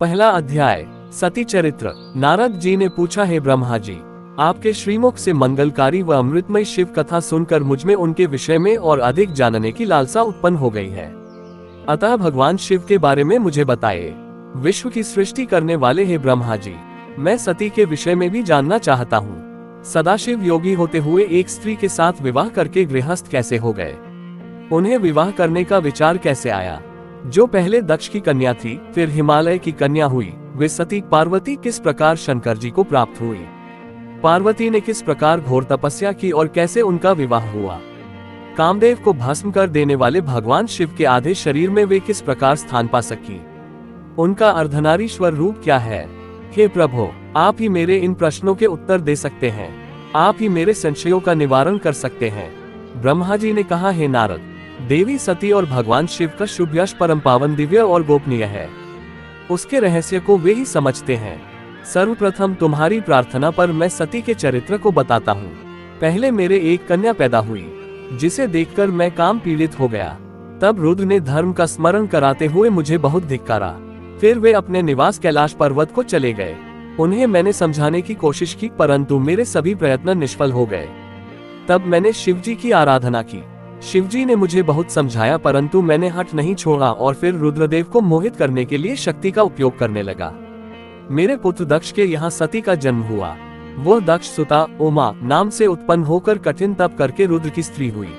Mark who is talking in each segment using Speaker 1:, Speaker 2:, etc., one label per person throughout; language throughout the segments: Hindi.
Speaker 1: पहला अध्याय। सती चरित्र। नारद जी ने पूछा, हे ब्रह्मा जी, आपके श्रीमुख से मंगलकारी व अमृतमय शिव कथा सुनकर मुझमें उनके विषय में और अधिक जानने की लालसा उत्पन्न हो गई है। अतः भगवान शिव के बारे में मुझे बताइए। विश्व की सृष्टि करने वाले हे ब्रह्मा जी, मैं सती के विषय में भी जानना चाहता हूँ। सदाशिव योगी होते हुए एक स्त्री के साथ विवाह करके गृहस्थ कैसे हो गए? उन्हें विवाह करने का विचार कैसे आया? जो पहले दक्ष की कन्या थी, फिर हिमालय की कन्या हुई, वे सती पार्वती किस प्रकार शंकर जी को प्राप्त हुई? पार्वती ने किस प्रकार घोर तपस्या की और कैसे उनका विवाह हुआ? कामदेव को भस्म कर देने वाले भगवान शिव के आधे शरीर में वे किस प्रकार स्थान पा सकी? उनका अर्धनारीश्वर रूप क्या है? हे प्रभु, आप ही मेरे इन प्रश्नों के उत्तर दे सकते हैं। आप ही मेरे संशयों का निवारण कर सकते हैं। ब्रह्मा जी ने कहा, हे नारद, देवी सती और भगवान शिव का शुभ यश परम पावन, दिव्य और गोपनीय है। उसके रहस्य को वे ही समझते हैं। सर्वप्रथम तुम्हारी प्रार्थना पर मैं सती के चरित्र को बताता हूँ। पहले मेरे एक कन्या पैदा हुई, जिसे देखकर मैं काम पीड़ित हो गया। तब रुद्र ने धर्म का स्मरण कराते हुए मुझे बहुत धिक्कारा। फिर वे अपने निवास कैलाश पर्वत को चले गए। उन्हें मैंने समझाने की कोशिश की, परंतु मेरे सभी प्रयत्न निष्फल हो गए। तब मैंने शिवजी की आराधना की। शिवजी ने मुझे बहुत समझाया, परंतु मैंने हठ नहीं छोड़ा और फिर रुद्रदेव को मोहित करने के लिए शक्ति का उपयोग करने लगा। मेरे पुत्र दक्ष के यहाँ सती का जन्म हुआ। वह दक्ष सुता उमा नाम से उत्पन्न होकर कठिन तप करके रुद्र की स्त्री हुई।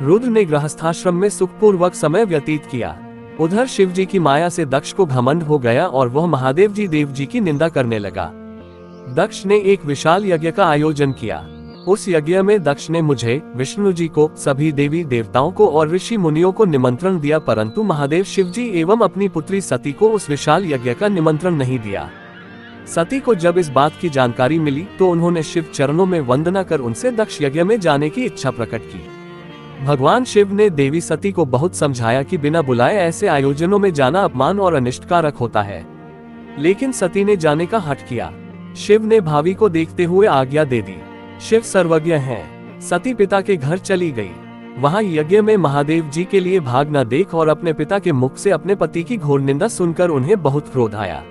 Speaker 1: रुद्र ने गृहस्थाश्रम में सुखपूर्वक समय व्यतीत किया। उधर शिवजी की माया से दक्ष को घमंड हो गया और वह महादेव जी की निंदा करने लगा। दक्ष ने एक विशाल यज्ञ का आयोजन किया। उस यज्ञ में दक्ष ने मुझे, विष्णु जी को, सभी देवी देवताओं को और ऋषि मुनियों को निमंत्रण दिया, परंतु महादेव शिवजी एवं अपनी पुत्री सती को उस विशाल यज्ञ का निमंत्रण नहीं दिया। सती को जब इस बात की जानकारी मिली तो उन्होंने शिव चरणों में वंदना कर उनसे दक्ष यज्ञ में जाने की इच्छा प्रकट की। भगवान शिव ने देवी सती को बहुत समझाया कि बिना बुलाए ऐसे आयोजनों में जाना अपमान और अनिष्टकारक होता है, लेकिन सती ने जाने का हठ किया। शिव ने भावी को देखते हुए आज्ञा दे दी। शिव सर्वज्ञ हैं। सती पिता के घर चली गई। वहां यज्ञ में महादेव जी के लिए भाग न देख और अपने पिता के मुख से अपने पति की घोर निंदा सुनकर उन्हें बहुत क्रोध आया।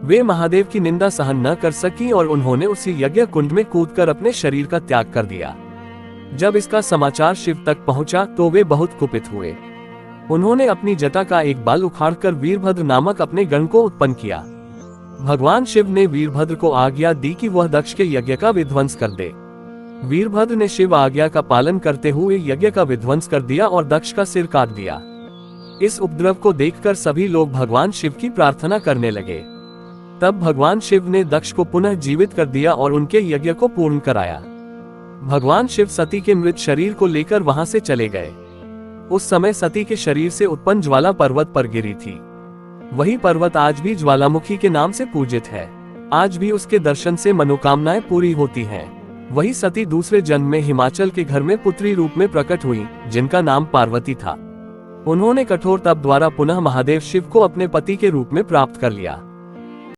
Speaker 1: वे महादेव की निंदा सहन न कर सकी और उन्होंने उसी यज्ञ कुंड में कूदकर अपने शरीर का त्याग कर दिया। जब इसका समाचार शिव तक पहुंचा तो वे बहुत कुपित हुए। उन्होंने अपनी जटा का एक बाल उखाड़कर वीरभद्र नामक अपने गण को उत्पन्न किया। भगवान शिव ने वीरभद्र को आज्ञा दी कि वह दक्ष के यज्ञ का विध्वंस कर दे। वीरभद्र ने शिव आज्ञा का पालन करते हुए यज्ञ का विध्वंस कर दिया और दक्ष का सिर काट दिया। इस उपद्रव को देखकर सभी लोग भगवान शिव की प्रार्थना करने लगे। तब भगवान शिव ने दक्ष को पुनः जीवित कर दिया और उनके यज्ञ को पूर्ण कराया। भगवान शिव सती के मृत शरीर को लेकर वहां से चले गए। उस समय सती के शरीर से उत्पन्न ज्वाला पर्वत पर गिरी थी। वही पर्वत आज भी ज्वालामुखी के नाम से पूजित है। आज भी उसके दर्शन से मनोकामनाएं पूरी होती हैं। वही सती दूसरे जन्म में हिमाचल के घर में पुत्री रूप में प्रकट हुई, जिनका नाम पार्वती था। उन्होंने कठोर तप द्वारा पुनः महादेव शिव को अपने पति के रूप में प्राप्त कर लिया।